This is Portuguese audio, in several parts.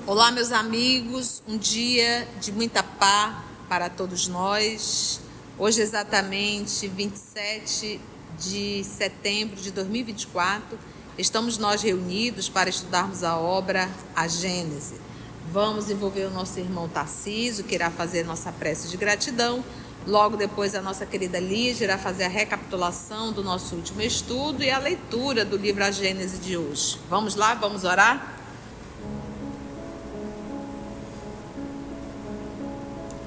Olá, meus amigos, um dia de muita paz para todos nós. Hoje, exatamente 27 de setembro de 2024, estamos nós reunidos para estudarmos a obra A Gênese. Vamos envolver o nosso irmão Tarcísio, que irá fazer nossa prece de gratidão. Logo depois, a nossa querida Lígia irá fazer a recapitulação do nosso último estudo e a leitura do livro A Gênese de hoje. Vamos lá, vamos orar?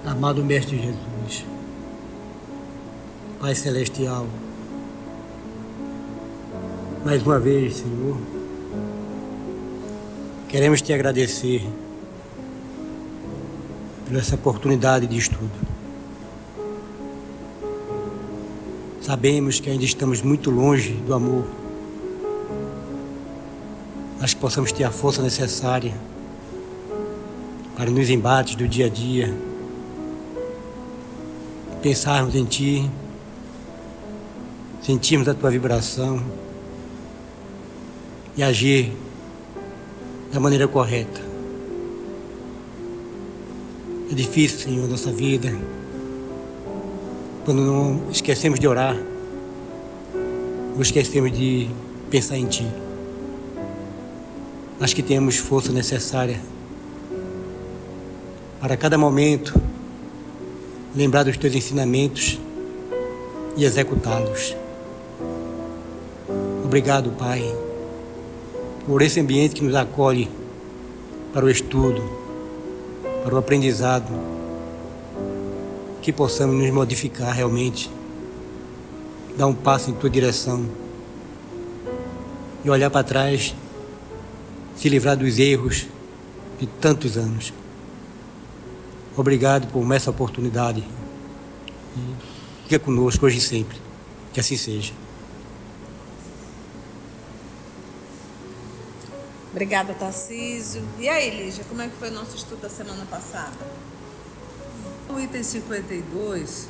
Amado Mestre Jesus, Pai Celestial, mais uma vez, Senhor, queremos te agradecer por essa oportunidade de estudo. Sabemos que ainda estamos muito longe do amor, mas que possamos ter a força necessária para nos embates do dia a dia, pensarmos em Ti, sentirmos a Tua vibração e agir da maneira correta. É difícil, Senhor, nossa vida, quando não esquecemos de orar, ou esquecemos de pensar em Ti, mas que tenhamos força necessária para cada momento lembrar dos Teus ensinamentos e executá-los. Obrigado, Pai, por esse ambiente que nos acolhe para o estudo, para o aprendizado, que possamos nos modificar realmente, dar um passo em Tua direção e olhar para trás, se livrar dos erros de tantos anos. Obrigado por essa oportunidade. Fica conosco hoje e sempre. Que assim seja. Obrigada, Tarcísio. E aí, Lígia, como é que foi o nosso estudo da semana passada? O item 52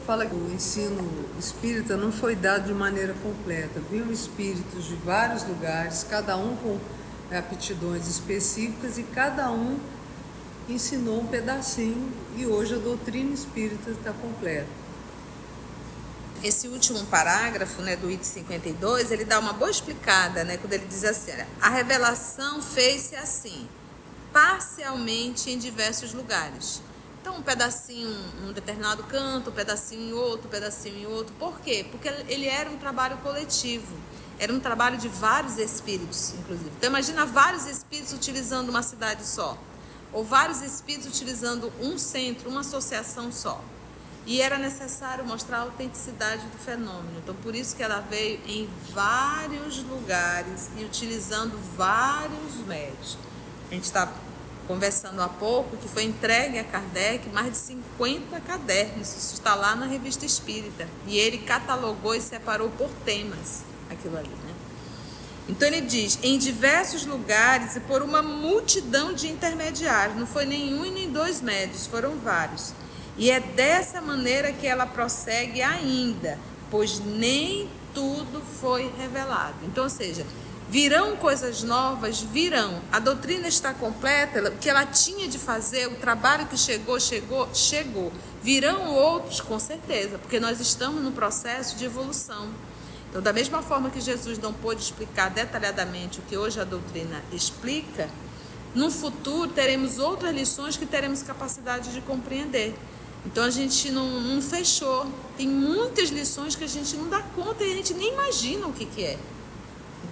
fala que o ensino espírita não foi dado de maneira completa. Viu espíritos de vários lugares, cada um com aptidões específicas, e cada um ensinou um pedacinho, e hoje a doutrina espírita está completa. Esse último parágrafo, do item 52, ele dá uma boa explicada, quando ele diz assim: a revelação fez-se assim, parcialmente em diversos lugares. Então, um pedacinho em um determinado canto, um pedacinho em outro, um pedacinho em outro. Por quê? Porque ele era um trabalho coletivo, era um trabalho de vários espíritos, inclusive. Então, imagina vários espíritos utilizando uma cidade só, ou vários espíritos utilizando um centro, uma associação só. E era necessário mostrar a autenticidade do fenômeno. Então, por isso que ela veio em vários lugares e utilizando vários médios. A gente está conversando há pouco que foi entregue a Kardec mais de 50 cadernos. Isso está lá na Revista Espírita. E ele catalogou e separou por temas aquilo ali, Então ele diz, em diversos lugares e por uma multidão de intermediários, não foi nenhum e nem dois médios, foram vários. E é dessa maneira que ela prossegue ainda, pois nem tudo foi revelado. Então, ou seja, virão coisas novas, virão. A doutrina está completa, o que ela tinha de fazer, o trabalho que chegou. Virão outros, com certeza, porque nós estamos no processo de evolução. Então, da mesma forma que Jesus não pôde explicar detalhadamente o que hoje a doutrina explica, no futuro teremos outras lições que teremos capacidade de compreender. Então, a gente não fechou. Tem muitas lições que a gente não dá conta e a gente nem imagina o que é.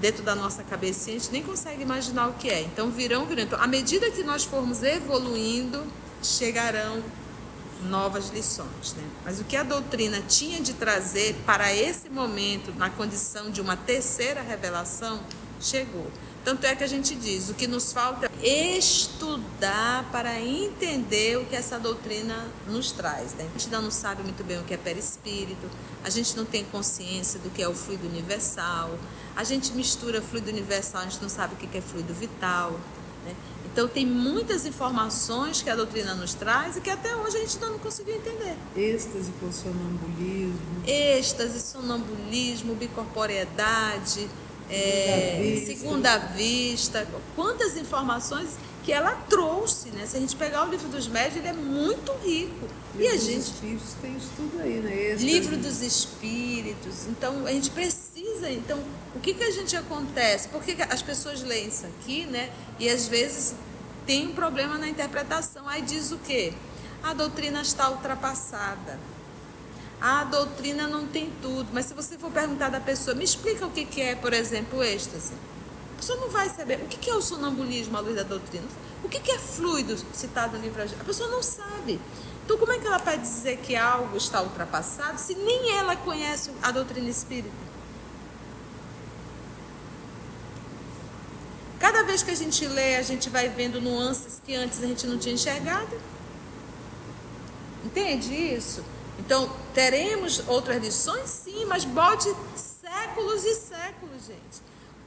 Dentro da nossa cabecinha, a gente nem consegue imaginar o que é. Então, virão. Então, à medida que nós formos evoluindo, chegarão novas lições, Mas o que a doutrina tinha de trazer para esse momento, na condição de uma terceira revelação, chegou. Tanto é que a gente diz, o que nos falta é estudar para entender o que essa doutrina nos traz, A gente ainda não sabe muito bem o que é perispírito, a gente não tem consciência do que é o fluido universal, a gente mistura fluido universal, a gente não sabe o que é fluido vital, Então, tem muitas informações que a doutrina nos traz e que até hoje a gente ainda não conseguiu entender. Êxtase com sonambulismo. Êxtase, sonambulismo, bicorporeidade, segunda vista. Quantas informações que ela trouxe, né? Se a gente pegar o livro dos médiuns, ele é muito rico. E a gente... Espíritos tem isso tudo aí, né? Livro dos Espíritos. Então, a gente precisa... Então, o que a gente acontece? Por que as pessoas leem isso aqui, né? E às vezes tem um problema na interpretação. Aí diz o quê? A doutrina está ultrapassada. A doutrina não tem tudo. Mas se você for perguntar da pessoa, me explica o que é, por exemplo, o êxtase. A pessoa não vai saber. O que é o sonambulismo à luz da doutrina? O que é fluido citado no livro? A pessoa não sabe. Então, como é que ela pode dizer que algo está ultrapassado se nem ela conhece a doutrina espírita? Cada vez que a gente lê, a gente vai vendo nuances que antes a gente não tinha enxergado. Entende isso? Então, teremos outras lições? Sim, mas bote séculos e séculos, gente.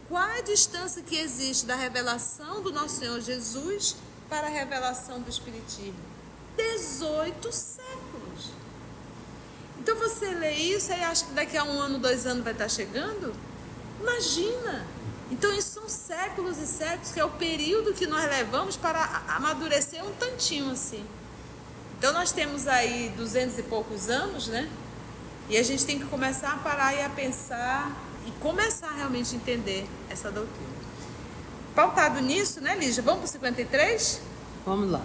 Qual a distância que existe da revelação do nosso Senhor Jesus para a revelação do Espiritismo? 18 séculos. Então você lê isso e acha que daqui a 1 ano, 2 anos vai estar chegando? Imagina! Então isso são séculos e séculos, que é o período que nós levamos para amadurecer um tantinho assim. Então nós temos aí 200 e poucos anos, né? E a gente tem que começar a parar e a pensar e começar realmente a entender essa doutrina. Pautado nisso, né, Lígia? Vamos para o 53? Vamos lá.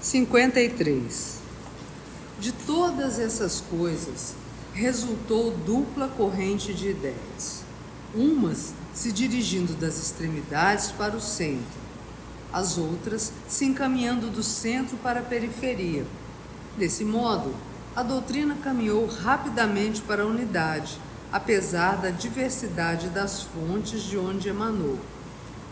53. De todas essas coisas, resultou dupla corrente de ideias. Umas se dirigindo das extremidades para o centro, as outras se encaminhando do centro para a periferia. Desse modo, a doutrina caminhou rapidamente para a unidade, apesar da diversidade das fontes de onde emanou.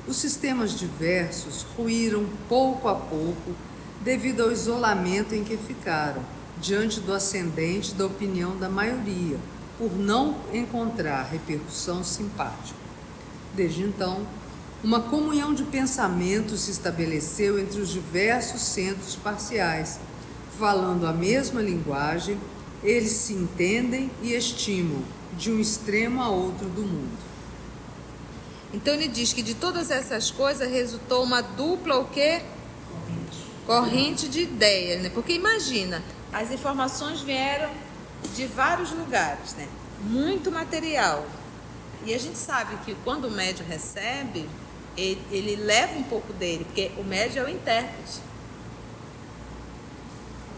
Os sistemas diversos ruíram pouco a pouco devido ao isolamento em que ficaram, diante do ascendente da opinião da maioria, por não encontrar repercussão simpática. Desde então, uma comunhão de pensamentos se estabeleceu entre os diversos centros parciais. Falando a mesma linguagem, eles se entendem e estimam de um extremo a outro do mundo. Então ele diz que de todas essas coisas resultou uma dupla o quê? Corrente de ideias, né? Porque imagina, as informações vieram de vários lugares, né? Muito material. E a gente sabe que quando o médium recebe, ele leva um pouco dele, porque o médium é o intérprete.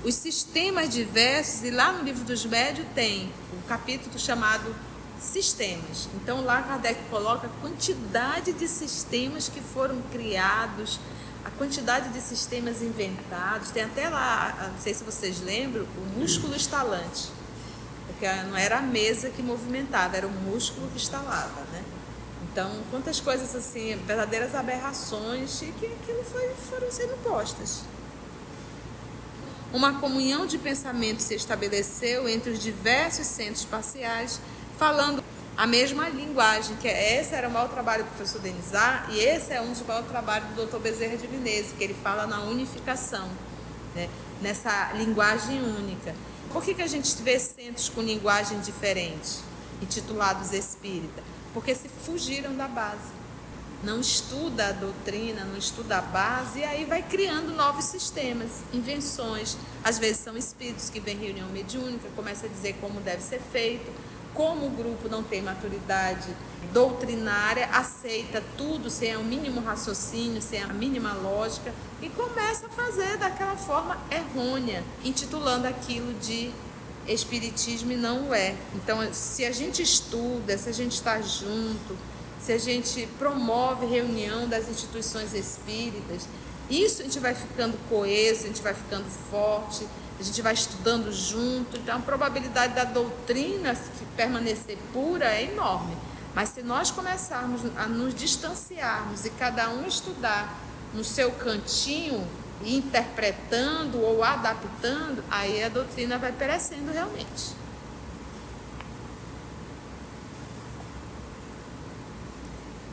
Os sistemas diversos, e lá no livro dos médiuns tem um capítulo chamado Sistemas. Então lá Kardec coloca a quantidade de sistemas que foram criados, a quantidade de sistemas inventados. Tem até lá, não sei se vocês lembram, o músculo estalante. Porque não era a mesa que movimentava, era o músculo que estalava, né? Então, quantas coisas assim, verdadeiras aberrações, que aquilo foram sendo postas. Uma comunhão de pensamento se estabeleceu entre os diversos centros parciais, falando a mesma linguagem, que esse era o maior trabalho do professor Denizar, e esse é um dos maiores trabalhos do Dr. Bezerra de Menezes, que ele fala na unificação, né? Nessa linguagem única. Por que a gente vê centros com linguagem diferente, intitulados espírita? Porque se fugiram da base. Não estuda a doutrina, não estuda a base, e aí vai criando novos sistemas, invenções. Às vezes são espíritos que vêm em reunião mediúnica, começa a dizer como deve ser feito. Como o grupo não tem maturidade doutrinária, aceita tudo sem o mínimo raciocínio, sem a mínima lógica, e começa a fazer daquela forma errônea, intitulando aquilo de espiritismo e não é. Então, se a gente estuda, se a gente está junto, se a gente promove reunião das instituições espíritas, isso a gente vai ficando coeso, a gente vai ficando forte, a gente vai estudando junto. Então a probabilidade da doutrina permanecer pura é enorme. Mas se nós começarmos a nos distanciarmos e cada um estudar no seu cantinho, interpretando ou adaptando, aí a doutrina vai perecendo realmente.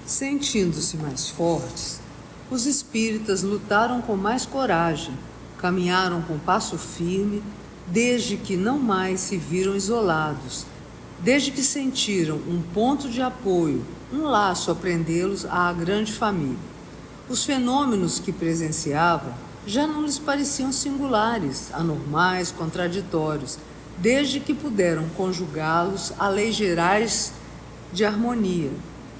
Sentindo-se mais fortes, os espíritas lutaram com mais coragem, caminharam com passo firme, desde que não mais se viram isolados, desde que sentiram um ponto de apoio, um laço a prendê-los à grande família. Os fenômenos que presenciavam já não lhes pareciam singulares, anormais, contraditórios, desde que puderam conjugá-los a leis gerais de harmonia,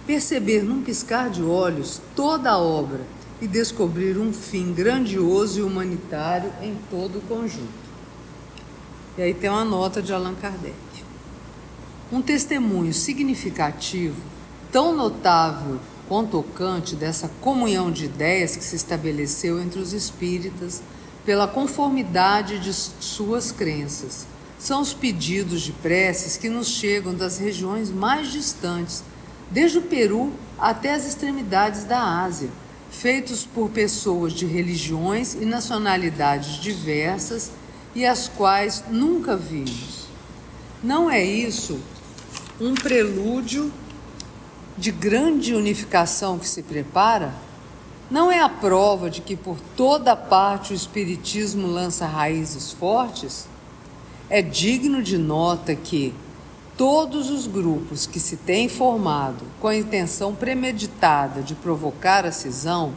perceber num piscar de olhos toda a obra e descobrir um fim grandioso e humanitário em todo o conjunto. E aí tem uma nota de Allan Kardec. Um testemunho significativo, tão notável quanto tocante dessa comunhão de ideias que se estabeleceu entre os espíritas pela conformidade de suas crenças, são os pedidos de preces que nos chegam das regiões mais distantes, desde o Peru até as extremidades da Ásia, feitos por pessoas de religiões e nacionalidades diversas e as quais nunca vimos. Não é isso um prelúdio de grande unificação que se prepara? Não é a prova de que por toda parte o Espiritismo lança raízes fortes? É digno de nota que todos os grupos que se têm formado com a intenção premeditada de provocar a cisão,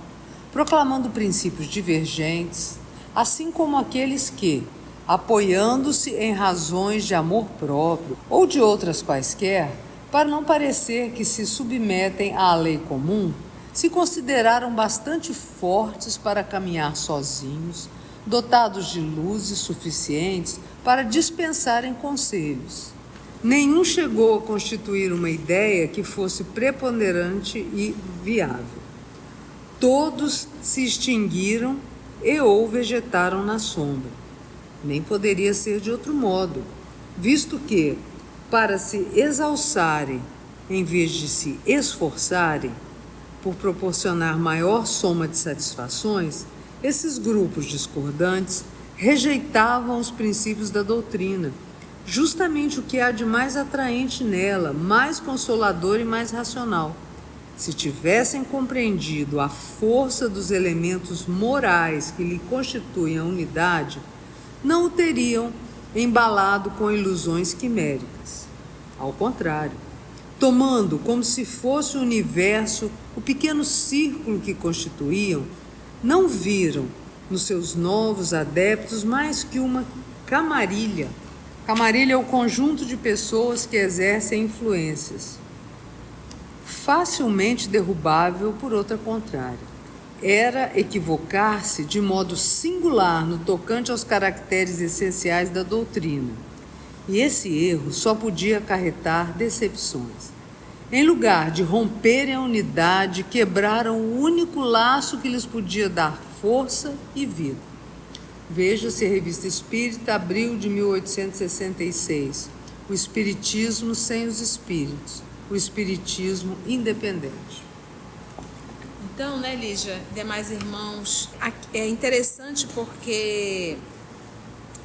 proclamando princípios divergentes, assim como aqueles que, apoiando-se em razões de amor próprio ou de outras quaisquer, para não parecer que se submetem à lei comum, se consideraram bastante fortes para caminhar sozinhos, dotados de luzes suficientes para dispensarem conselhos. Nenhum chegou a constituir uma ideia que fosse preponderante e viável. Todos se extinguiram e ou vegetaram na sombra. Nem poderia ser de outro modo, visto que, para se exalçarem em vez de se esforçarem por proporcionar maior soma de satisfações, esses grupos discordantes rejeitavam os princípios da doutrina, justamente o que há de mais atraente nela, mais consolador e mais racional. Se tivessem compreendido a força dos elementos morais que lhe constituem a unidade, não o teriam embalado com ilusões quiméricas. Ao contrário, tomando como se fosse o universo o pequeno círculo que constituíam, não viram nos seus novos adeptos mais que uma camarilha. Camarilha é o conjunto de pessoas que exercem influências, facilmente derrubável por outra contrária. Era equivocar-se de modo singular no tocante aos caracteres essenciais da doutrina, e esse erro só podia acarretar decepções. Em lugar de romperem a unidade, quebraram o único laço que lhes podia dar força e vida. Veja-se Revista Espírita, abril de 1866. O Espiritismo sem os Espíritos. O Espiritismo independente. Então, né, Lígia, demais irmãos, é interessante porque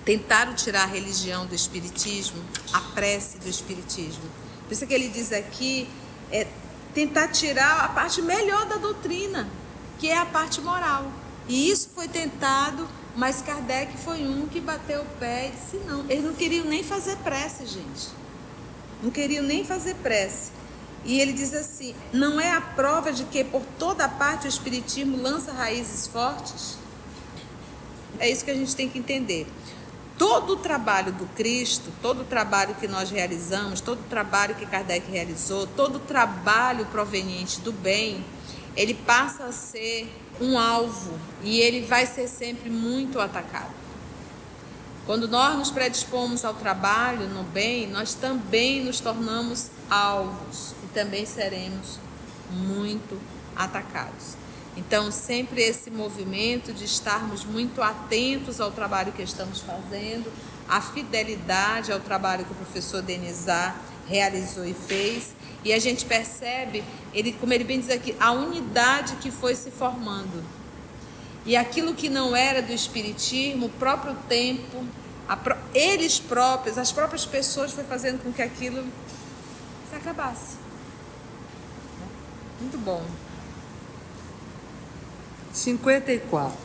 tentaram tirar a religião do Espiritismo, a prece do Espiritismo. Por isso que ele diz aqui, tentar tirar a parte melhor da doutrina, que é a parte moral. E isso foi tentado, mas Kardec foi um que bateu o pé e disse não. Eles não queriam nem fazer prece, gente. Não queriam nem fazer prece. E ele diz assim, não é a prova de que por toda parte o Espiritismo lança raízes fortes? É isso que a gente tem que entender. Todo o trabalho do Cristo, todo o trabalho que nós realizamos, todo o trabalho que Kardec realizou, todo o trabalho proveniente do bem, ele passa a ser um alvo e ele vai ser sempre muito atacado. Quando nós nos predispomos ao trabalho no bem, nós também nos tornamos alvos e também seremos muito atacados. Então, sempre esse movimento de estarmos muito atentos ao trabalho que estamos fazendo, a fidelidade ao trabalho que o professor Denizar realizou e fez, e a gente percebe, como ele bem diz aqui, a unidade que foi se formando. E aquilo que não era do Espiritismo, o próprio tempo, eles próprios, as próprias pessoas foi fazendo com que aquilo se acabasse. Muito bom. 54.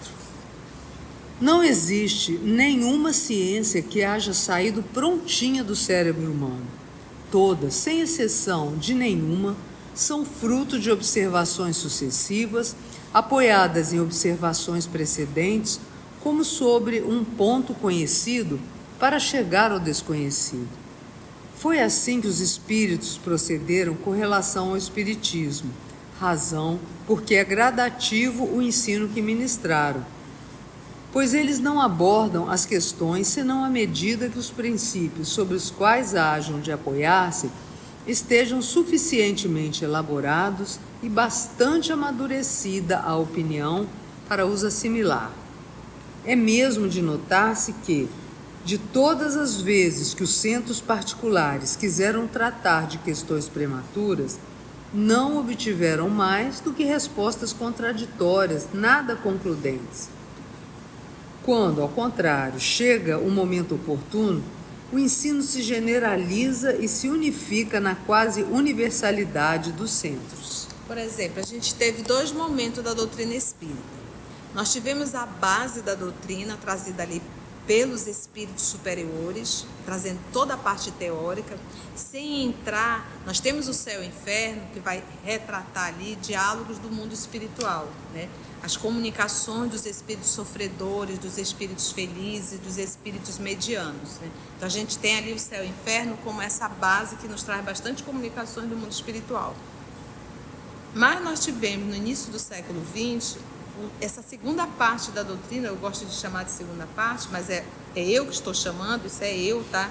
Não existe nenhuma ciência que haja saído prontinha do cérebro humano. Todas, sem exceção de nenhuma, são fruto de observações sucessivas apoiadas em observações precedentes, como sobre um ponto conhecido para chegar ao desconhecido. Foi assim que os espíritos procederam com relação ao espiritismo, razão porque é gradativo o ensino que ministraram, pois eles não abordam as questões senão à medida que os princípios sobre os quais hajam de apoiar-se estejam suficientemente elaborados e bastante amadurecida a opinião para os assimilar. É mesmo de notar-se que, de todas as vezes que os centros particulares quiseram tratar de questões prematuras, não obtiveram mais do que respostas contraditórias, nada concludentes. Quando, ao contrário, chega o momento oportuno, o ensino se generaliza e se unifica na quase universalidade dos centros. Por exemplo, a gente teve 2 momentos da doutrina espírita. Nós tivemos a base da doutrina trazida ali pelos espíritos superiores, trazendo toda a parte teórica, sem entrar, nós temos o céu e o inferno, que vai retratar ali diálogos do mundo espiritual, né? As comunicações dos espíritos sofredores, dos espíritos felizes, dos espíritos medianos, né? Então a gente tem ali o céu e o inferno como essa base que nos traz bastante comunicações do mundo espiritual. Mas nós tivemos no início do século XX, essa segunda parte da doutrina, eu gosto de chamar de segunda parte, mas é eu que estou chamando, isso é eu, tá?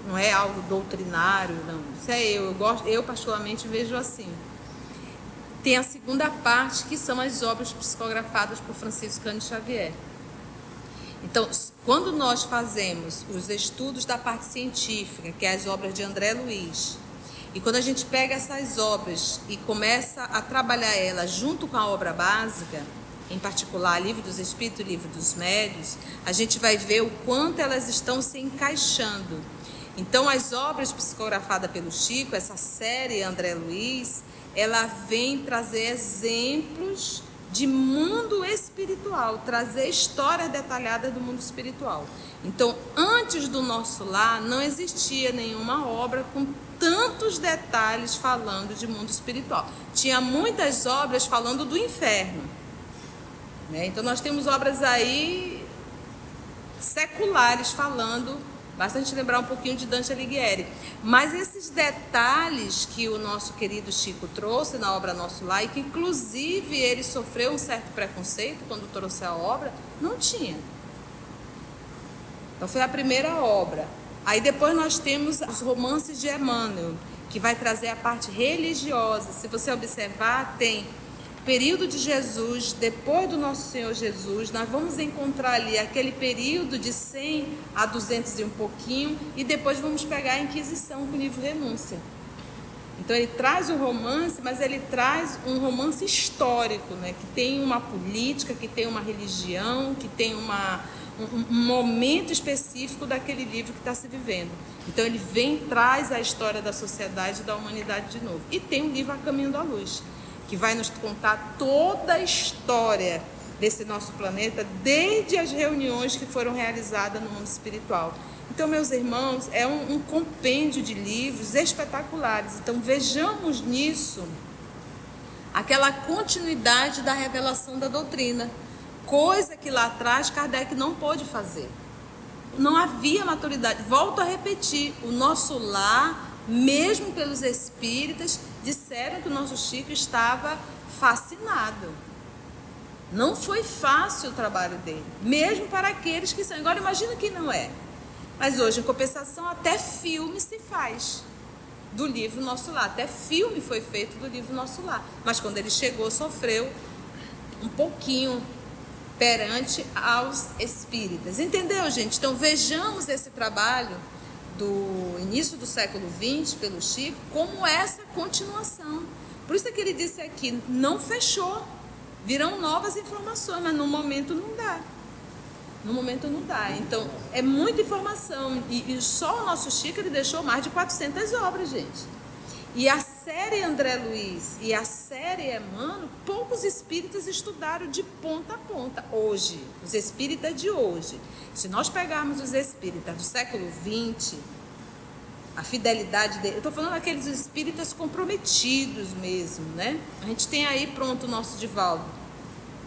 Não é algo doutrinário, não. Isso é eu particularmente vejo assim. Tem a segunda parte, que são as obras psicografadas por Francisco Cândido Xavier. Então, quando nós fazemos os estudos da parte científica, que é as obras de André Luiz, e quando a gente pega essas obras e começa a trabalhar elas junto com a obra básica, em particular Livro dos Espíritos e Livro dos Médiuns, a gente vai ver o quanto elas estão se encaixando. Então, as obras psicografadas pelo Chico, essa série André Luiz, ela vem trazer exemplos de mundo espiritual, trazer histórias detalhadas do mundo espiritual. Então, antes do Nosso Lar, não existia nenhuma obra com tantos detalhes falando de mundo espiritual. Tinha muitas obras falando do inferno, né? Então, nós temos obras aí seculares falando, basta a gente lembrar um pouquinho de Dante Alighieri. Mas esses detalhes que o nosso querido Chico trouxe na obra Nosso Lar, e que inclusive ele sofreu um certo preconceito quando trouxe a obra, não tinha. Então foi a primeira obra. Aí depois nós temos os romances de Emmanuel, que vai trazer a parte religiosa. Se você observar, tem período de Jesus, depois do nosso Senhor Jesus, nós vamos encontrar ali aquele período de 100 a 200 e um pouquinho, e depois vamos pegar a Inquisição com o livro Renúncia. Então ele traz o romance, mas ele traz um romance histórico, né? Que tem uma política, que tem uma religião, que tem um momento específico daquele livro que está se vivendo. Então ele vem e traz a história da sociedade e da humanidade de novo. E tem o livro A Caminho da Luz, que vai nos contar toda a história desse nosso planeta, desde as reuniões que foram realizadas no mundo espiritual. Então, meus irmãos, é um compêndio de livros espetaculares. Então, vejamos nisso aquela continuidade da revelação da doutrina, coisa que lá atrás Kardec não pôde fazer. Não havia maturidade. Volto a repetir, o Nosso Lar, mesmo pelos espíritas, disseram que o nosso Chico estava fascinado. Não foi fácil o trabalho dele, mesmo para aqueles que são. Agora imagina que não é. Mas hoje, em compensação, até filme se faz do livro Nosso Lar. Até filme foi feito do livro Nosso Lar. Mas quando ele chegou, sofreu um pouquinho perante aos espíritas. Entendeu, gente? Então vejamos esse trabalho do início do século XX pelo Chico como essa continuação. Por isso é que ele disse aqui, não fechou, virão novas informações, mas no momento não dá. No momento não dá. Então é muita informação, e só o nosso Chico ele deixou mais de 400 obras, gente. E a série André Luiz e a série Emmanuel, poucos espíritas estudaram de ponta a ponta. Hoje, os espíritas de hoje, se nós pegarmos os espíritas do século XX, a fidelidade dele, eu estou falando daqueles espíritas comprometidos mesmo, né? A gente tem aí pronto o nosso Divaldo,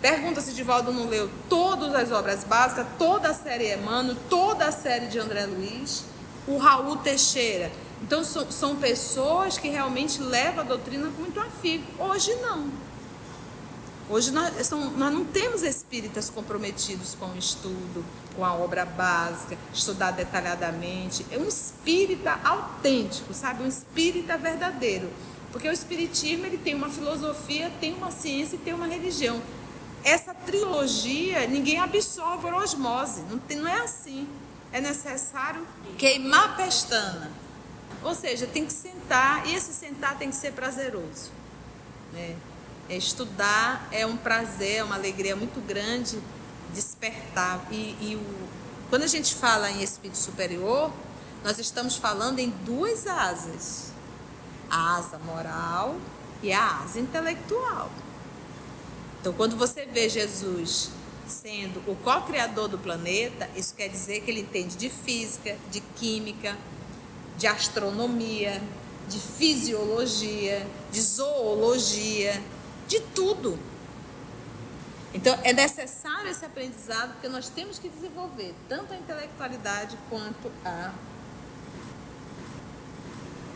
Pergunta se Divaldo não leu todas as obras básicas, toda a série Emmanuel, toda a série de André Luiz, o Raul Teixeira. Então são pessoas que realmente levam a doutrina com muito afinco. Hoje não. Hoje nós não temos espíritas comprometidos com o estudo, com a obra básica, estudar detalhadamente. É um espírita autêntico, sabe? Um espírita verdadeiro. Porque o espiritismo ele tem uma filosofia, tem uma ciência e tem uma religião. Essa trilogia ninguém absorve por osmose. Não é assim. É necessário queimar a pestana. Ou seja, tem que sentar, e esse sentar tem que ser prazeroso, né? Estudar é um prazer, é uma alegria muito grande despertar. Quando a gente fala em espírito superior, nós estamos falando em duas asas: a asa moral e a asa intelectual. Então, quando você vê Jesus sendo o co-criador do planeta, isso quer dizer que ele entende de física, de química, de astronomia, de fisiologia, de zoologia, de tudo. Então, é necessário esse aprendizado, porque nós temos que desenvolver tanto a intelectualidade quanto a...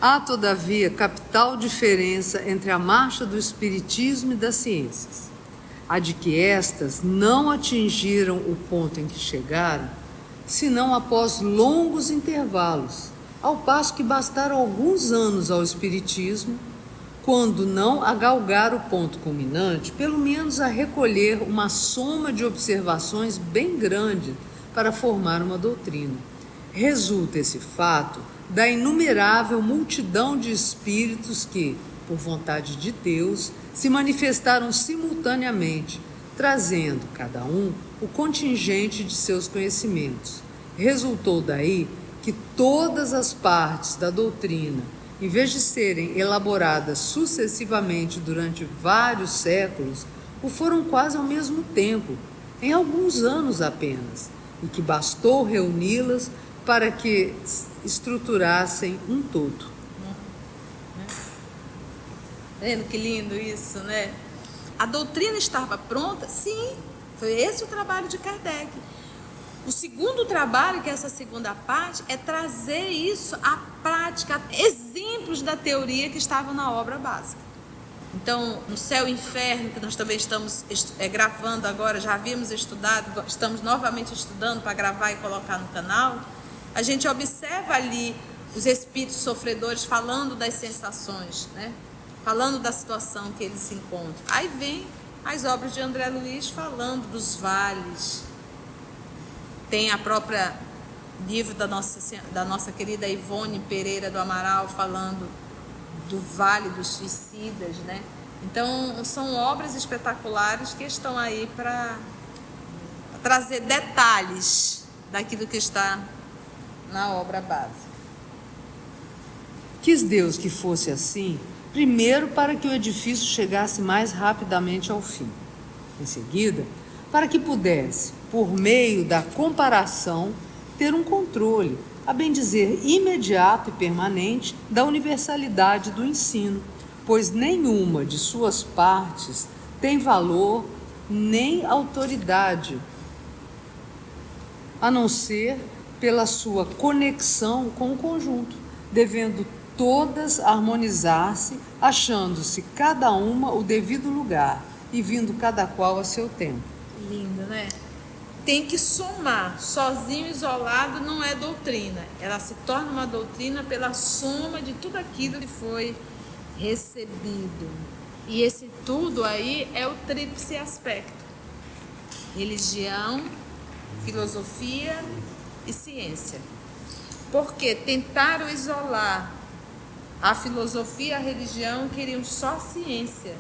Há, todavia, capital diferença entre a marcha do espiritismo e das ciências. A de que estas não atingiram o ponto em que chegaram, senão após longos intervalos, ao passo que bastaram alguns anos ao espiritismo, quando não a galgar o ponto culminante, pelo menos a recolher uma soma de observações bem grande para formar uma doutrina. Resulta esse fato da inumerável multidão de espíritos que, por vontade de Deus, se manifestaram simultaneamente, trazendo, cada um, o contingente de seus conhecimentos. Resultou daí que todas as partes da doutrina, em vez de serem elaboradas sucessivamente durante vários séculos, o foram quase ao mesmo tempo, em alguns anos apenas, e que bastou reuni-las para que estruturassem um todo. Vendo que lindo isso, né? A doutrina estava pronta? Sim, foi esse o trabalho de Kardec. O segundo trabalho, que é essa segunda parte, é trazer isso à prática, exemplos da teoria que estavam na obra básica. Então, no Céu e Inferno, que nós também estamos gravando agora, já havíamos estudado, estamos novamente estudando para gravar e colocar no canal, a gente observa ali os espíritos sofredores falando das sensações, né? Falando da situação que eles se encontram. Aí vem as obras de André Luiz falando dos vales. Tem a própria livro da nossa querida Ivone Pereira do Amaral falando do Vale dos Suicidas, né? Então, são obras espetaculares que estão aí para trazer detalhes daquilo que está na obra básica. Quis Deus que fosse assim, primeiro para que o edifício chegasse mais rapidamente ao fim. Em seguida, para que pudesse, por meio da comparação, ter um controle, a bem dizer imediato e permanente, da universalidade do ensino, pois nenhuma de suas partes tem valor nem autoridade, a não ser pela sua conexão com o conjunto, devendo todas harmonizar-se, achando-se cada uma o devido lugar e vindo cada qual a seu tempo. Lindo, né? Tem que somar. Sozinho, isolado, não é doutrina. Ela se torna uma doutrina pela soma de tudo aquilo que foi recebido. E esse tudo aí é o tríplice aspecto: religião, filosofia e ciência. Porque tentaram isolar a filosofia e a religião, queriam só ciência.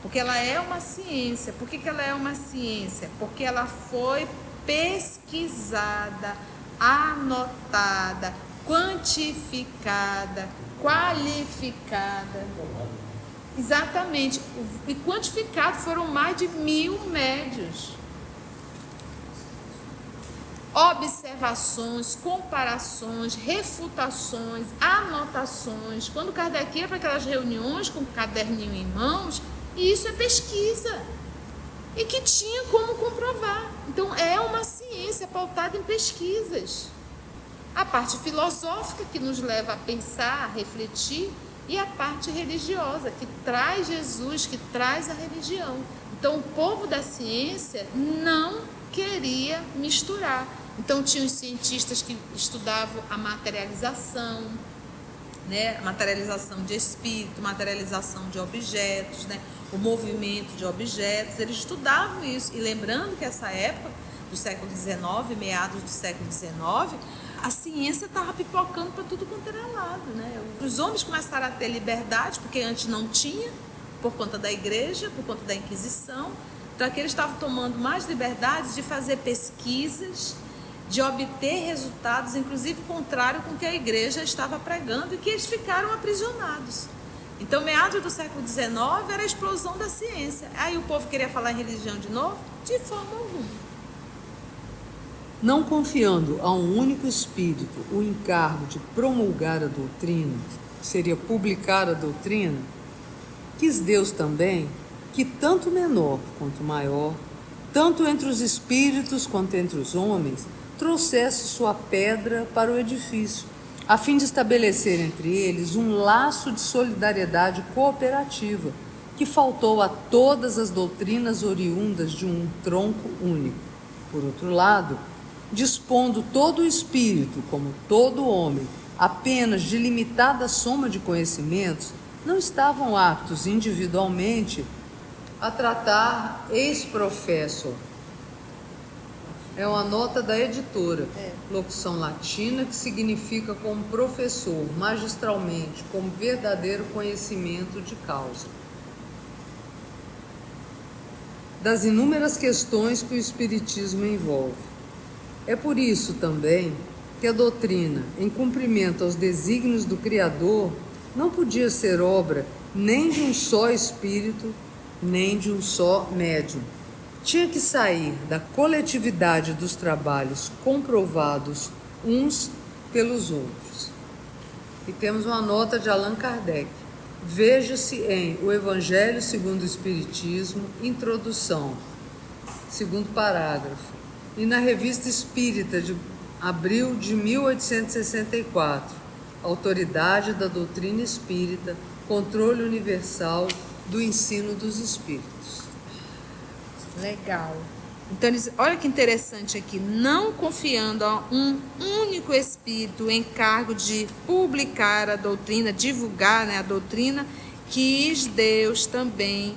Porque ela é uma ciência. Por que ela é uma ciência? Porque ela foi pesquisada, anotada, quantificada, qualificada. Exatamente. E quantificado foram mais de 1000 médios. Observações, comparações, refutações, anotações. Quando Kardec ia para aquelas reuniões com o caderninho em mãos, isso é pesquisa. e que tinha como comprovar. Então, é uma ciência pautada em pesquisas. A parte filosófica, que nos leva a pensar, a refletir, e a parte religiosa, que traz Jesus, que traz a religião. Então, o povo da ciência não queria misturar. Então, tinha os cientistas que estudavam a materialização, né? A materialização de espírito, materialização de objetos, né? O movimento de objetos, eles estudavam isso. E lembrando que essa época do século XIX, meados do século XIX, a ciência estava pipocando para tudo quanto era lado, né? Os homens começaram a ter liberdade, porque antes não tinha, por conta da igreja, por conta da Inquisição. Então, aqui eles estavam tomando mais liberdade de fazer pesquisas, de obter resultados, inclusive contrário com o que a igreja estava pregando, e que eles ficaram aprisionados. Então, meados do século XIX era a explosão da ciência. Aí o povo queria falar em religião de novo? De forma alguma. Não confiando a um único espírito o encargo de promulgar a doutrina, que seria publicar a doutrina, quis Deus também que tanto menor quanto maior, tanto entre os espíritos quanto entre os homens, trouxesse sua pedra para o edifício, a fim de estabelecer entre eles um laço de solidariedade cooperativa, que faltou a todas as doutrinas oriundas de um tronco único. Por outro lado, dispondo todo o espírito, como todo homem, apenas de limitada soma de conhecimentos, não estavam aptos individualmente a tratar ex professo. É uma nota da editora, locução latina, que significa como professor, magistralmente, como verdadeiro conhecimento de causa. Das inúmeras questões que o Espiritismo envolve. É por isso também que a doutrina, em cumprimento aos desígnios do Criador, não podia ser obra nem de um só espírito, nem de um só médium. Tinha que sair da coletividade dos trabalhos comprovados uns pelos outros. E temos uma nota de Allan Kardec. Veja-se em O Evangelho segundo o Espiritismo, introdução, segundo parágrafo, e na Revista Espírita de abril de 1864, Autoridade da Doutrina Espírita, Controle Universal do Ensino dos Espíritos. Legal. Então, olha que interessante aqui, não confiando a um único espírito o encargo de publicar a doutrina, divulgar, né, a doutrina, quis Deus também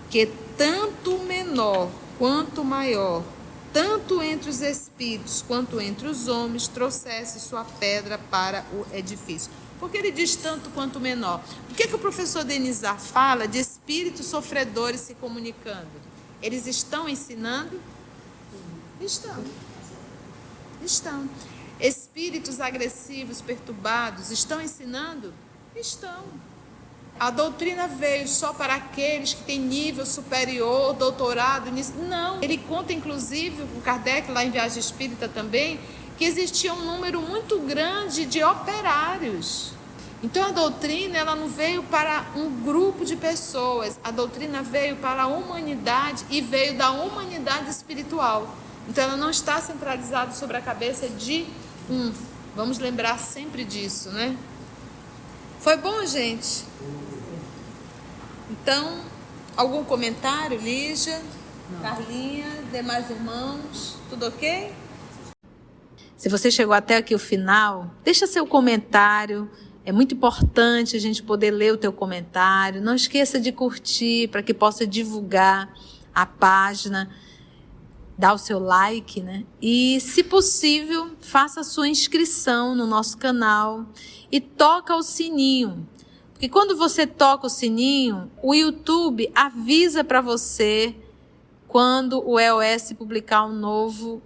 que tanto menor quanto maior, tanto entre os espíritos quanto entre os homens, trouxesse sua pedra para o edifício. Porque ele diz tanto quanto menor. O que o professor Denizar fala de espíritos sofredores se comunicando? Eles estão ensinando? Estão. Espíritos agressivos, perturbados, estão ensinando? Estão. A doutrina veio só para aqueles que têm nível superior, doutorado nisso? Não. Ele conta, inclusive, o Kardec, lá em Viagem Espírita também, que existia um número muito grande de operários. Então, a doutrina ela não veio para um grupo de pessoas. A doutrina veio para a humanidade e veio da humanidade espiritual. Então, ela não está centralizada sobre a cabeça de um. Vamos lembrar sempre disso, né? Foi bom, gente? Então, algum comentário, Lígia? Não. Carlinha, demais irmãos, tudo ok? Se você chegou até aqui o final, deixa seu comentário. É muito importante a gente poder ler o teu comentário. Não esqueça de curtir para que possa divulgar a página. Dá o seu like, né? E, se possível, faça a sua inscrição no nosso canal e toca o sininho. Porque quando você toca o sininho, o YouTube avisa para você quando o EOS publicar um novo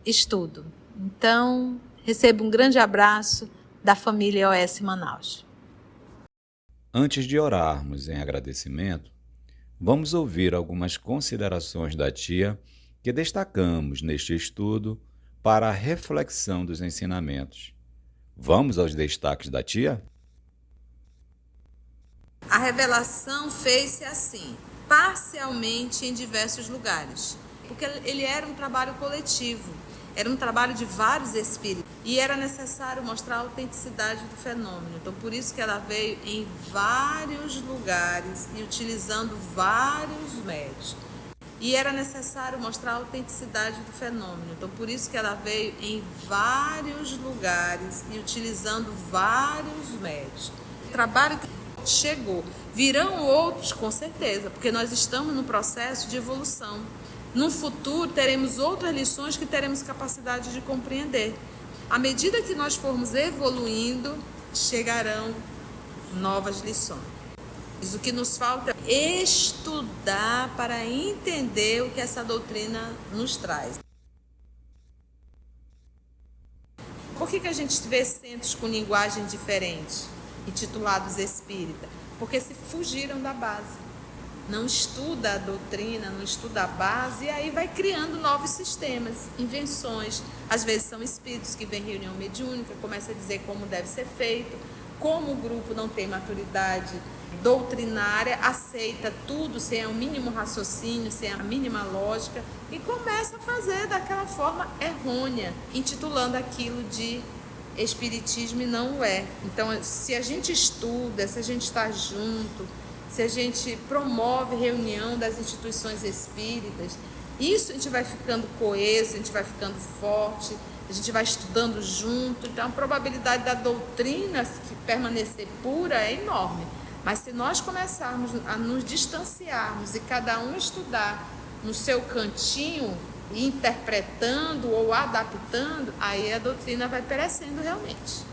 estudo. Então, receba um grande abraço da família EOS Manaus. Antes de orarmos em agradecimento, vamos ouvir algumas considerações da tia que destacamos neste estudo para a reflexão dos ensinamentos. Vamos aos destaques da tia? A revelação fez-se assim: parcialmente em diversos lugares, porque ele era um trabalho coletivo, era um trabalho de vários espíritos e era necessário mostrar a autenticidade do fenômeno. Então, por isso que ela veio em vários lugares e utilizando vários médios. E era necessário mostrar a autenticidade do fenômeno. Então, por isso que ela veio em vários lugares e utilizando vários médios. O trabalho que chegou. Virão outros, com certeza, porque nós estamos no processo de evolução. No futuro, teremos outras lições que teremos capacidade de compreender. À medida que nós formos evoluindo, chegarão novas lições. O que nos falta é estudar para entender o que essa doutrina nos traz. Por que a gente vê centros com linguagem diferente, intitulados espírita? Porque se fugiram da base. Não estuda a doutrina, não estuda a base, e aí vai criando novos sistemas, invenções. Às vezes são espíritos que vêm em reunião mediúnica, começa a dizer como deve ser feito. Como o grupo não tem maturidade doutrinária, aceita tudo sem o mínimo raciocínio, sem a mínima lógica, e começa a fazer daquela forma errônea, intitulando aquilo de espiritismo e não é. Então, se a gente estuda, se a gente está junto, se a gente promove reunião das instituições espíritas, isso a gente vai ficando coeso, a gente vai ficando forte, a gente vai estudando junto. Então a probabilidade da doutrina permanecer pura é enorme. Mas se nós começarmos a nos distanciarmos e cada um estudar no seu cantinho, interpretando ou adaptando, aí a doutrina vai perecendo realmente.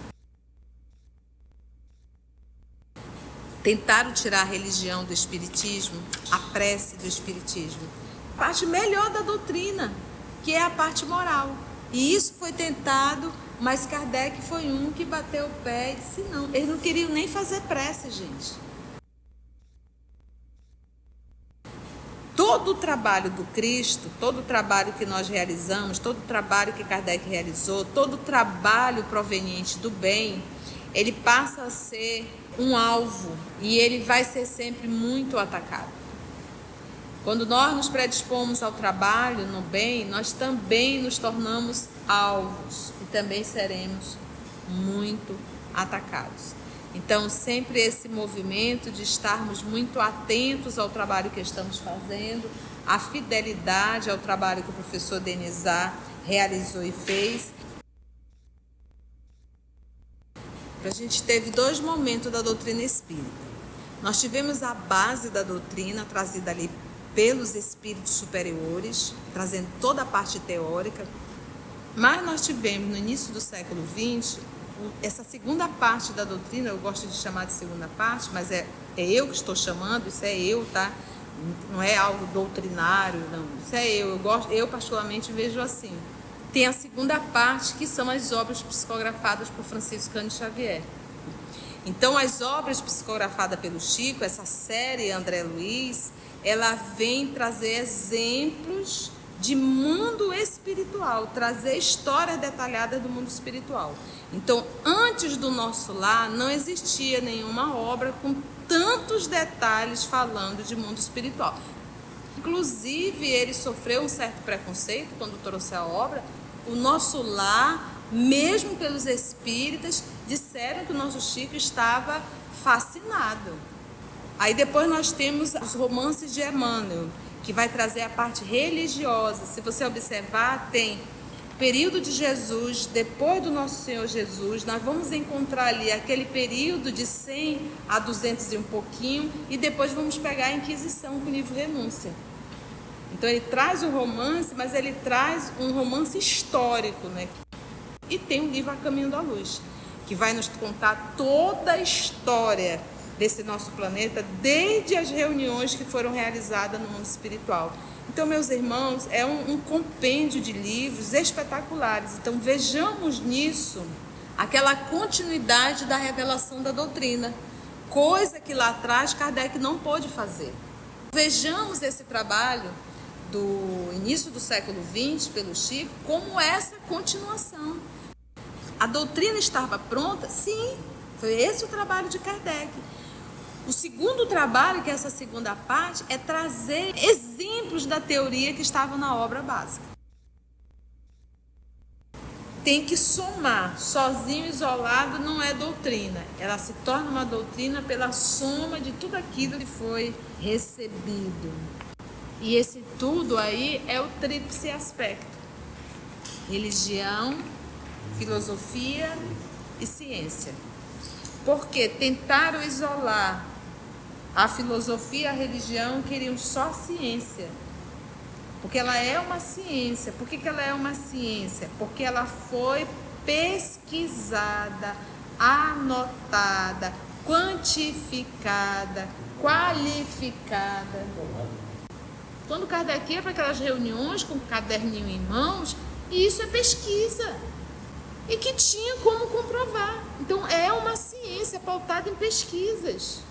Tentaram tirar a religião do espiritismo, a prece do espiritismo, a parte melhor da doutrina, que é a parte moral. E isso foi tentado, mas Kardec foi um que bateu o pé e disse não. Eles não queriam nem fazer prece, gente. Todo o trabalho do Cristo, todo o trabalho que nós realizamos, todo o trabalho que Kardec realizou, todo o trabalho proveniente do bem, ele passa a ser um alvo e ele vai ser sempre muito atacado. Quando nós nos predispomos ao trabalho no bem, nós também nos tornamos alvos e também seremos muito atacados. Então, sempre esse movimento de estarmos muito atentos ao trabalho que estamos fazendo, a fidelidade ao trabalho que o professor Denizar realizou e fez. A gente teve 2 momentos da doutrina espírita. Nós tivemos a base da doutrina trazida ali pelos espíritos superiores, trazendo toda a parte teórica, mas nós tivemos no início do século XX essa segunda parte da doutrina. Eu gosto de chamar de segunda parte, mas é eu que estou chamando, isso é eu, tá? Não é algo doutrinário, não, isso é eu particularmente vejo assim. Tem a segunda parte, que são as obras psicografadas por Francisco Cândido Xavier. Então, as obras psicografadas pelo Chico, essa série André Luiz, ela vem trazer exemplos de mundo espiritual, trazer histórias detalhadas do mundo espiritual. Então, antes do Nosso Lar, não existia nenhuma obra com tantos detalhes falando de mundo espiritual. Inclusive, ele sofreu um certo preconceito quando trouxe a obra. O Nosso Lar, mesmo pelos espíritas, disseram que o nosso Chico estava fascinado. Aí depois nós temos os romances de Emmanuel, que vai trazer a parte religiosa. Se você observar, tem período de Jesus, depois do Nosso Senhor Jesus, nós vamos encontrar ali aquele período de 100 a 200 e um pouquinho, e depois vamos pegar a Inquisição com o livro Renúncia. Então ele traz um romance, mas ele traz um romance histórico, né? E tem o livro A Caminho da Luz, que vai nos contar toda a história desse nosso planeta, desde as reuniões que foram realizadas no mundo espiritual. Então, meus irmãos, é um compêndio de livros espetaculares. Então, vejamos nisso aquela continuidade da revelação da doutrina, coisa que lá atrás Kardec não pôde fazer. Vejamos esse trabalho do início do século XX pelo Chico como essa continuação. A doutrina estava pronta? Sim, foi esse o trabalho de Kardec. O segundo trabalho, que é essa segunda parte, é trazer exemplos da teoria que estavam na obra básica. Tem que somar. Sozinho, isolado, não é doutrina. Ela se torna uma doutrina pela soma de tudo aquilo que foi recebido. E esse tudo aí é o tríplice aspecto: religião, filosofia e ciência. Porque tentaram isolar a filosofia e a religião, queriam só ciência. Porque ela é uma ciência. Por que ela é uma ciência? Porque ela foi pesquisada, anotada, quantificada, qualificada. Quando Kardec ia para aquelas reuniões com o caderninho em mãos, isso é pesquisa. E que tinha como comprovar. Então é uma ciência pautada em pesquisas.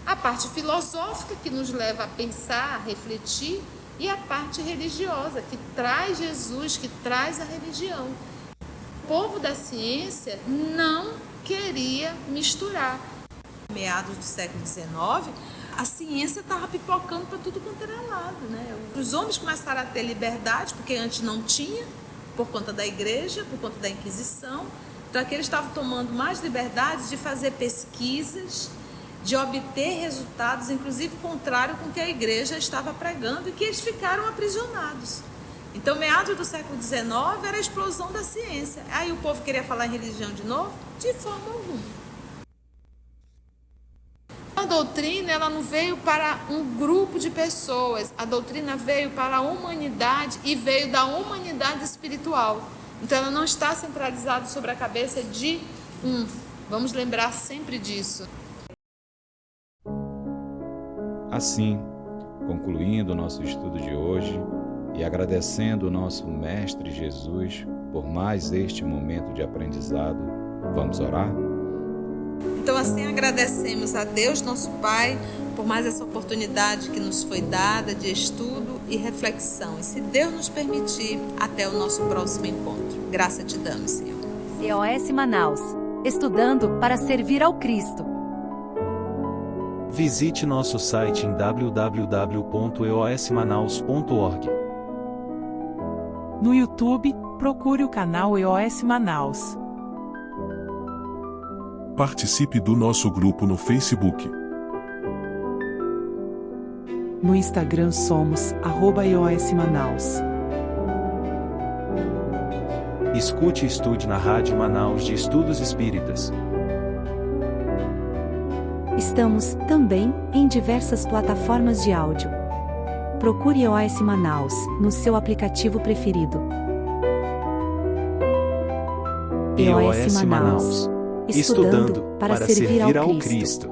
A parte filosófica, que nos leva a pensar, a refletir, e a parte religiosa, que traz Jesus, que traz a religião. O povo da ciência não queria misturar. Meados do século XIX, a ciência estava pipocando para tudo quanto era lado, né? Os homens começaram a ter liberdade, porque antes não tinha, por conta da igreja, por conta da Inquisição. Então aqui eles estavam tomando mais liberdade de fazer pesquisas, de obter resultados, inclusive contrário com o que a igreja estava pregando, e que eles ficaram aprisionados. Então, meados do século XIX era a explosão da ciência. Aí o povo queria falar em religião de novo? De forma alguma. A doutrina, ela não veio para um grupo de pessoas. A doutrina veio para a humanidade e veio da humanidade espiritual. Então, ela não está centralizada sobre a cabeça de um. Vamos lembrar sempre disso. Assim, concluindo o nosso estudo de hoje e agradecendo o nosso Mestre Jesus por mais este momento de aprendizado, vamos orar? Então, assim, agradecemos a Deus, nosso Pai, por mais essa oportunidade que nos foi dada de estudo e reflexão. E se Deus nos permitir, até o nosso próximo encontro. Graça te damos, Senhor. EOS Manaus. Estudando para servir ao Cristo. Visite nosso site em www.eosmanaus.org. No YouTube, procure o canal EOS Manaus. Participe do nosso grupo no Facebook. No Instagram somos @EOS Manaus. Escute e estude na Rádio Manaus de Estudos Espíritas. Estamos, também, em diversas plataformas de áudio. Procure EOS Manaus, no seu aplicativo preferido. EOS Manaus. Estudando para servir ao Cristo.